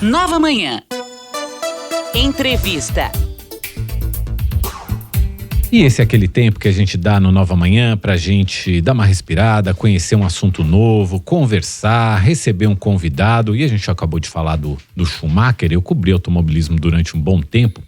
Nova Manhã. Entrevista. E esse é aquele tempo que a gente dá no Nova Manhã pra gente dar uma respirada, conhecer um assunto novo, conversar, receber um convidado. E a gente acabou de falar do Schumacher. Eu cobri automobilismo durante um bom tempo.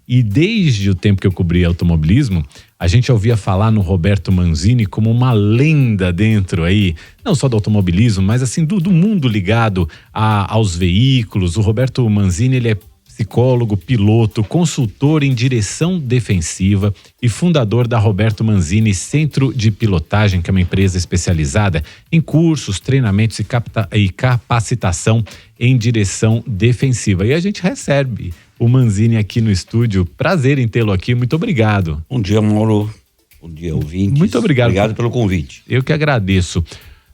E desde o tempo que eu cobri automobilismo, a gente ouvia falar no Roberto Manzini como uma lenda dentro aí, não só do automobilismo, mas assim do mundo ligado aos veículos. O Roberto Manzini, ele é psicólogo, piloto, consultor em direção defensiva e fundador da Roberto Manzini Centro de Pilotagem, que é uma empresa especializada em cursos, treinamentos e capacitação em direção defensiva. E a gente recebe o Manzini aqui no estúdio. Prazer em tê-lo aqui, muito obrigado. Bom dia, Mauro. Bom dia, ouvintes. Muito obrigado. Obrigado pelo convite. Eu que agradeço.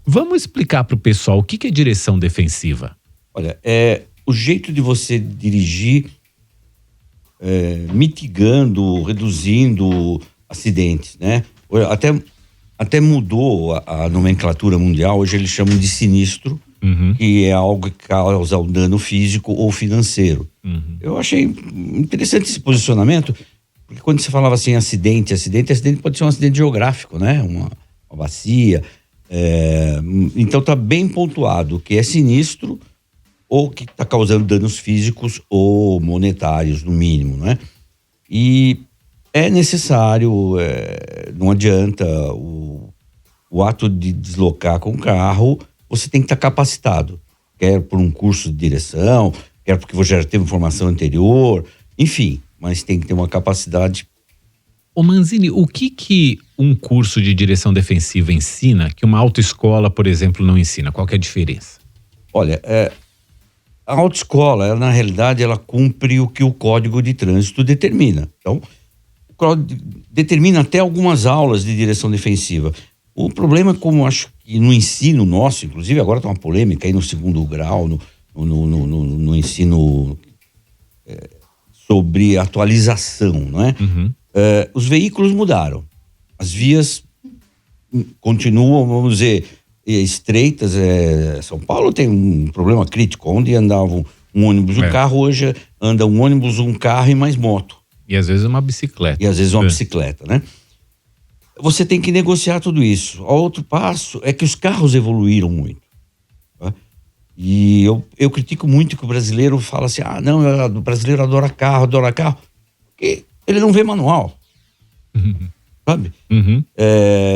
Vamos explicar para o pessoal o que é direção defensiva? Olha, é o jeito de você dirigir mitigando, reduzindo acidentes, né? Até mudou a nomenclatura mundial, hoje eles chamam de sinistro, que é algo que causa um dano físico ou financeiro. Eu achei interessante esse posicionamento, porque quando você falava assim, acidente pode ser um acidente geográfico, né? Uma bacia. Então tá bem pontuado que é sinistro ou que está causando danos físicos ou monetários, no mínimo, né? E é necessário, não adianta o ato de deslocar com o carro, você tem que estar capacitado, quer por um curso de direção, quer porque você já teve formação anterior, enfim, mas tem que ter uma capacidade. Ô Manzini, o que um curso de direção defensiva ensina que uma autoescola, por exemplo, não ensina? Qual que é a diferença? Olha, a autoescola, ela, na realidade, ela cumpre o que o Código de Trânsito determina. Então, o Código determina até algumas aulas de direção defensiva. O problema, como acho que no ensino nosso, inclusive agora está uma polêmica aí no segundo grau, no ensino sobre atualização, não é? Os veículos mudaram. As vias continuam, vamos dizer, estreitas. São Paulo tem um problema crítico, onde andava um ônibus e um carro, hoje anda um ônibus, um carro e mais moto. E às vezes uma bicicleta. Bicicleta, né? Você tem que negociar tudo isso. Outro passo é que os carros evoluíram muito. Tá? E eu critico muito que o brasileiro fala assim, o brasileiro adora carro, porque ele não vê manual. Sabe?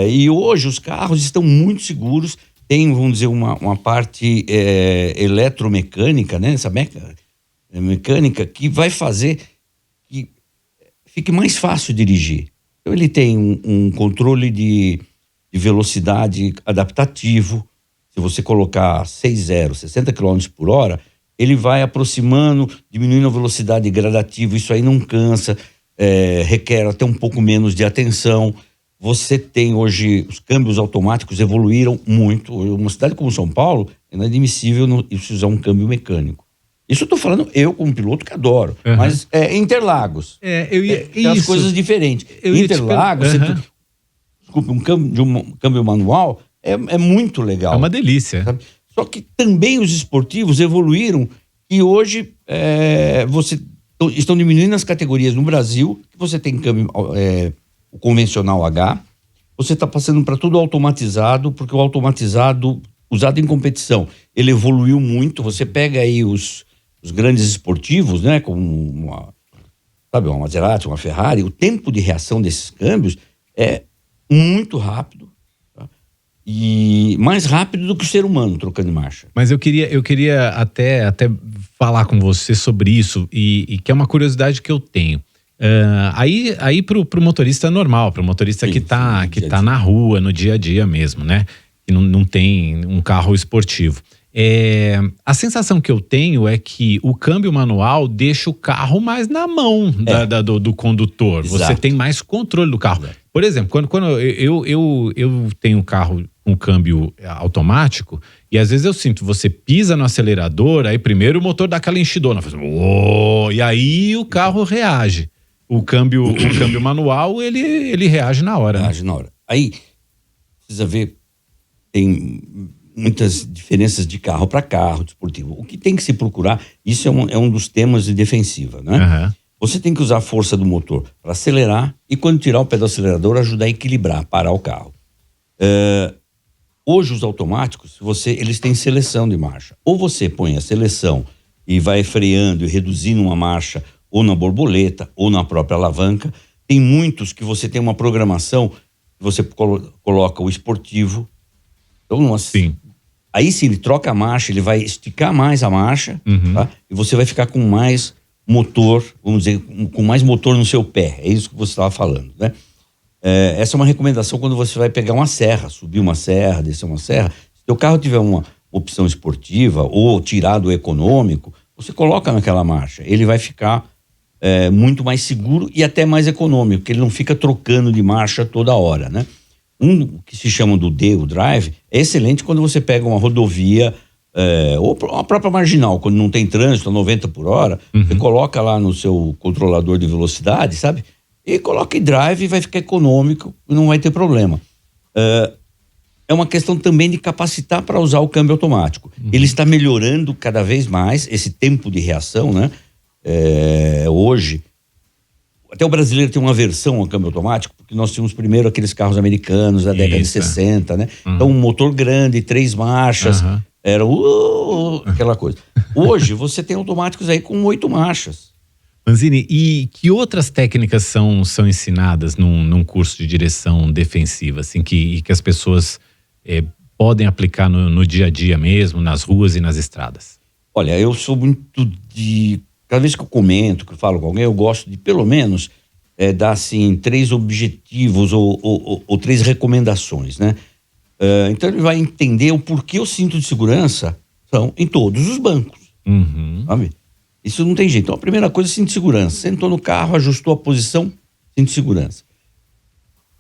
E hoje os carros estão muito seguros, tem, vamos dizer, uma parte eletromecânica, né? Essa mecânica que vai fazer que fique mais fácil dirigir. Então ele tem um controle de velocidade adaptativo. Se você colocar 60 km por hora, ele vai aproximando, diminuindo a velocidade gradativa, isso aí não cansa. Requer até um pouco menos de atenção. Você tem hoje, os câmbios automáticos evoluíram muito. Uma cidade como São Paulo, é inadmissível isso usar um câmbio mecânico. Isso eu tô falando eu como piloto que adoro, mas Interlagos, tem as coisas diferentes. Interlagos, um câmbio manual é muito legal. É uma delícia. Sabe? Só que também os esportivos evoluíram e hoje estão diminuindo as categorias no Brasil, que você tem câmbio o convencional H, você está passando para tudo automatizado, porque o automatizado usado em competição, ele evoluiu muito. Você pega aí os grandes esportivos, né, como uma Maserati, uma Ferrari, o tempo de reação desses câmbios é muito rápido, tá? E mais rápido do que o ser humano trocando de marcha. Mas eu queria até falar com você sobre isso, e que é uma curiosidade que eu tenho. Aí pro motorista normal, pro motorista que tá na rua, no dia a dia mesmo, né? Que não tem um carro esportivo. A sensação que eu tenho é que o câmbio manual deixa o carro mais na mão do condutor. Exato. Você tem mais controle do carro. Exato. Por exemplo, quando eu tenho um carro com câmbio automático, e às vezes eu sinto, você pisa no acelerador, aí primeiro o motor dá aquela enchidona, faz e aí o carro reage. O câmbio manual, ele reage na hora. Reage na hora. Aí, precisa ver, tem muitas diferenças de carro para carro, desportivo. O que tem que se procurar, isso é um dos temas de defensiva, né? Aham. Você tem que usar a força do motor para acelerar e quando tirar o pé do acelerador, ajudar a equilibrar, parar o carro. Hoje os automáticos, eles têm seleção de marcha. Ou você põe a seleção e vai freando e reduzindo uma marcha, ou na borboleta, ou na própria alavanca. Tem muitos que você tem uma programação, que você coloca o esportivo. Então, Sim. aí sim, ele troca a marcha, ele vai esticar mais a marcha, tá? E você vai ficar com mais motor, vamos dizer, com mais motor no seu pé. É isso que você estava falando, né? Essa é uma recomendação quando você vai pegar uma serra, subir uma serra, descer uma serra. Se o carro tiver uma opção esportiva ou tirar do econômico, você coloca naquela marcha. Ele vai ficar muito mais seguro e até mais econômico, porque ele não fica trocando de marcha toda hora, né? Que se chama do D, o drive, é excelente quando você pega uma rodovia ou a própria marginal, quando não tem trânsito, 90 por hora, você coloca lá no seu controlador de velocidade, sabe? E coloca em drive e vai ficar econômico e não vai ter problema. É uma questão também de capacitar para usar o câmbio automático. Ele está melhorando cada vez mais esse tempo de reação, né? Hoje, até o brasileiro tem uma versão ao câmbio automático, porque nós tínhamos primeiro aqueles carros americanos da década de 60, né? Então, um motor grande, 3 marchas, era aquela coisa. Hoje, você tem automáticos aí com 8 marchas. Manzini, e que outras técnicas são ensinadas num curso de direção defensiva, assim, que as pessoas podem aplicar no dia a dia mesmo, nas ruas e nas estradas? Olha, eu sou muito cada vez que eu comento, que eu falo com alguém, eu gosto de pelo menos dar assim 3 objetivos ou 3 recomendações, né? Então ele vai entender o porquê o cinto de segurança são em todos os bancos, sabe? Isso não tem jeito. Então a primeira coisa é cinto de segurança. Sentou no carro, ajustou a posição, cinto de segurança.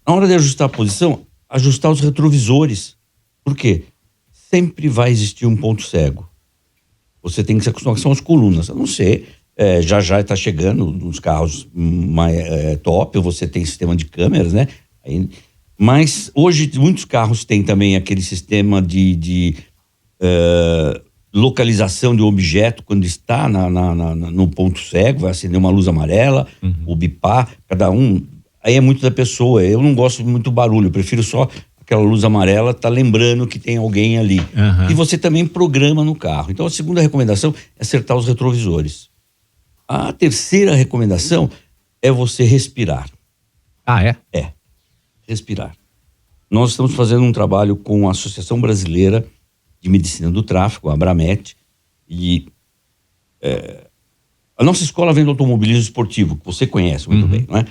Na hora de ajustar a posição, ajustar os retrovisores. Por quê? Sempre vai existir um ponto cego. Você tem que se acostumar, que são as colunas. A não ser, já está chegando nos carros mais top, você tem sistema de câmeras, né? Mas hoje muitos carros têm também aquele sistema de localização do objeto quando está no ponto cego, vai acender uma luz amarela, o bipar, cada um. Aí é muito da pessoa. Eu não gosto muito do barulho, eu prefiro só aquela luz amarela tá lembrando que tem alguém ali. E você também programa no carro. Então a segunda recomendação é acertar os retrovisores. A terceira recomendação é você respirar. Ah, é? Respirar. Nós estamos fazendo um trabalho com a Associação Brasileira de Medicina do Tráfego, a Abramet, e a nossa escola vem do automobilismo esportivo, que você conhece muito bem, não é?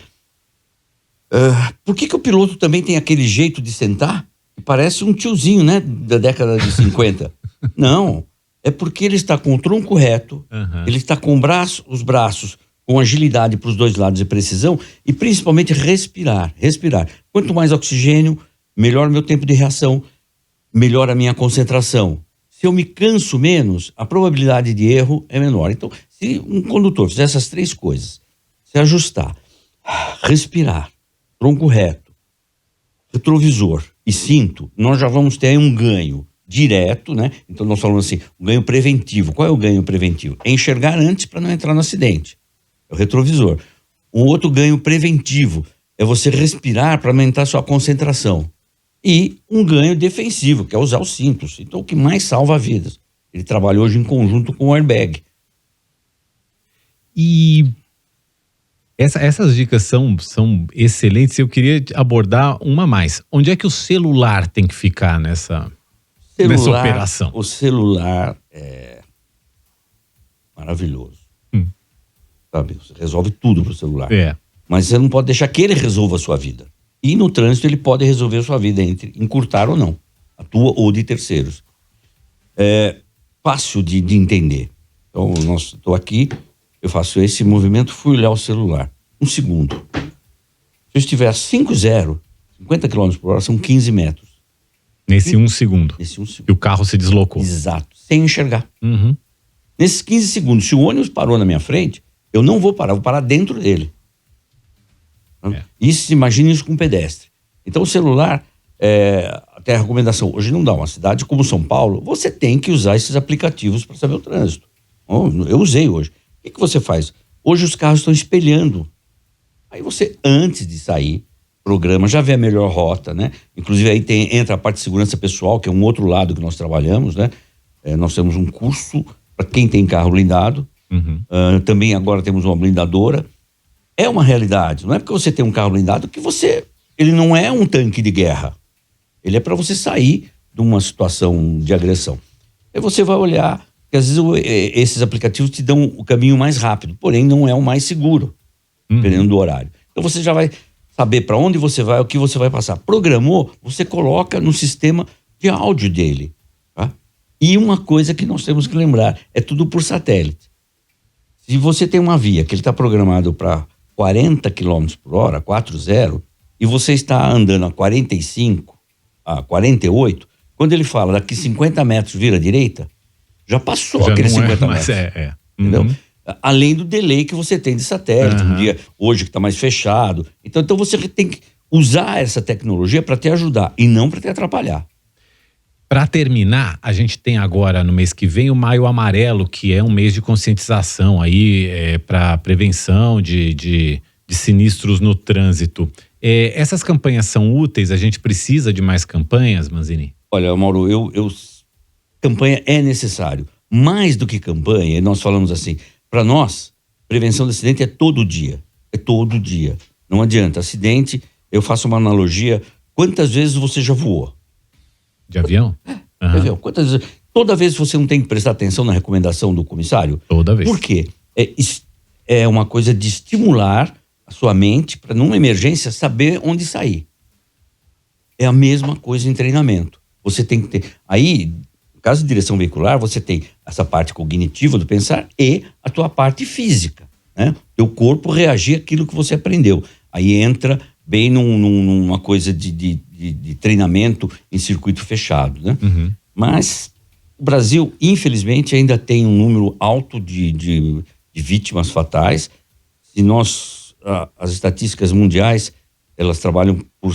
Por que o piloto também tem aquele jeito de sentar que parece um tiozinho, né, da década de 50? Não, é porque ele está com o tronco reto, ele está com os braços com agilidade para os dois lados e precisão, e principalmente respirar. Quanto mais oxigênio, melhor meu tempo de reação, melhor a minha concentração. Se eu me canso menos, a probabilidade de erro é menor. Então, se um condutor fizer essas 3 coisas, se ajustar, respirar, tronco reto, retrovisor e cinto, nós já vamos ter aí um ganho direto, né? Então nós falamos assim, um ganho preventivo. Qual é o ganho preventivo? É enxergar antes para não entrar no acidente. É o retrovisor. Um outro ganho preventivo é você respirar para aumentar sua concentração. E um ganho defensivo, que é usar os cintos. Então o que mais salva vidas. Ele trabalha hoje em conjunto com o airbag. E essas dicas são excelentes. Eu queria abordar uma a mais. Onde é que o celular tem que ficar nessa operação? O celular é maravilhoso. Sabe? Você resolve tudo pro celular. Mas você não pode deixar que ele resolva a sua vida. E no trânsito ele pode resolver a sua vida entre encurtar ou não. A tua ou de terceiros. É fácil de entender. Então, estou aqui, eu faço esse movimento, fui olhar o celular. 1 segundo. Se eu estiver a 5,0, 50 km por hora, são 15 metros. Nesse 1 segundo. Nesse 1 segundo. E o carro se deslocou. Exato. Sem enxergar. Nesses 15 segundos, se o ônibus parou na minha frente, eu não vou parar, vou parar dentro dele. Imagine isso com um pedestre. Então o celular, até a recomendação, hoje não dá, uma cidade como São Paulo, você tem que usar esses aplicativos para saber o trânsito. Eu usei hoje. O que você faz? Hoje os carros estão espelhando. Aí você, antes de sair, programa, já vê a melhor rota, né? Inclusive aí entra a parte de segurança pessoal, que é um outro lado que nós trabalhamos, né? Nós temos um curso para quem tem carro blindado. Também agora temos uma blindadora. É uma realidade. Não é porque você tem um carro blindado que ele não é um tanque de guerra. Ele é para você sair de uma situação de agressão. Aí você vai olhar, que às vezes esses aplicativos te dão o caminho mais rápido, porém não é o mais seguro, dependendo do horário. Então você já vai saber para onde você vai, o que você vai passar. Programou, você coloca no sistema de áudio dele. Tá? E uma coisa que nós temos que lembrar, é tudo por satélite. Se você tem uma via que ele está programado para 40 km por hora, 40, e você está andando a 45, a 48, quando ele fala daqui 50 metros vira à direita, já passou já aqueles 50 mas metros. Entendeu? Além do delay que você tem de satélite, um dia hoje que está mais fechado. Então você tem que usar essa tecnologia para te ajudar e não para te atrapalhar. Para terminar, a gente tem agora no mês que vem o Maio Amarelo, que é um mês de conscientização aí para prevenção de sinistros no trânsito. Essas campanhas são úteis? A gente precisa de mais campanhas, Manzini? Olha, Mauro, campanha é necessário. Mais do que campanha, nós falamos assim, para nós, prevenção de acidente é todo dia. É todo dia. Não adianta. Acidente, eu faço uma analogia, quantas vezes você já voou? De avião? Avião. Quantas vezes? Toda vez você não tem que prestar atenção na recomendação do comissário? Toda vez. Por quê? É uma coisa de estimular a sua mente para, numa emergência, saber onde sair. É a mesma coisa em treinamento. Você tem que ter... Aí, no caso de direção veicular, você tem essa parte cognitiva do pensar e a tua parte física, né? Teu corpo reagir àquilo que você aprendeu. Aí entra bem numa coisa de treinamento em circuito fechado, né? Mas o Brasil, infelizmente, ainda tem um número alto de vítimas fatais. Se as estatísticas mundiais, elas trabalham por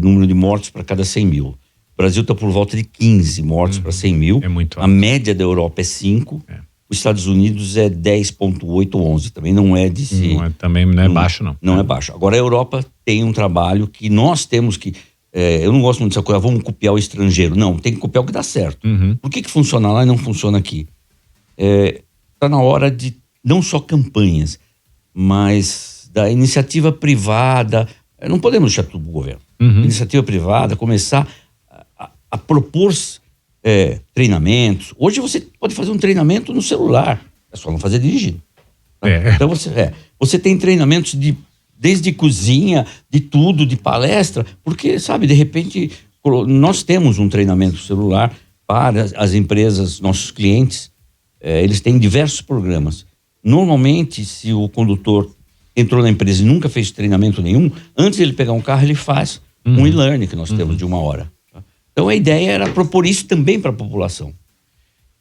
número de mortes para cada 100 mil. O Brasil está por volta de 15 mortes para 100 mil. É muito alto. A média da Europa é 5. Os Estados Unidos é 10,8 ou 11. Também não é de si. Também não é baixo, não. Não é baixo. Agora a Europa tem um trabalho que nós temos que... eu não gosto muito dessa coisa, vamos copiar o estrangeiro. Não, tem que copiar o que dá certo. Por que funciona lá e não funciona aqui? Está na hora de não só campanhas, mas da iniciativa privada. Não podemos deixar tudo para o governo. Iniciativa privada, começar a propor treinamentos. Hoje você pode fazer um treinamento no celular, é só não fazer dirigindo. Então você tem treinamentos desde cozinha, de tudo, de palestra, porque, sabe, de repente, nós temos um treinamento celular para as empresas, nossos clientes, eles têm diversos programas. Normalmente, se o condutor entrou na empresa e nunca fez treinamento nenhum, antes de ele pegar um carro, ele faz um e-learning que nós temos de 1 hora. Então a ideia era propor isso também para a população.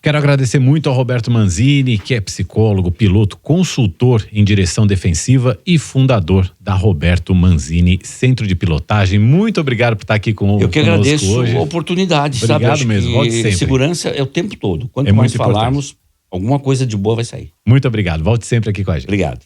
Quero agradecer muito ao Roberto Manzini, que é psicólogo, piloto, consultor em direção defensiva e fundador da Roberto Manzini Centro de Pilotagem. Muito obrigado por estar aqui conosco hoje. Eu que agradeço a oportunidade. Obrigado mesmo, volte sempre. Segurança é o tempo todo. Quanto mais falarmos, alguma coisa de boa vai sair. Muito obrigado. Volte sempre aqui com a gente. Obrigado.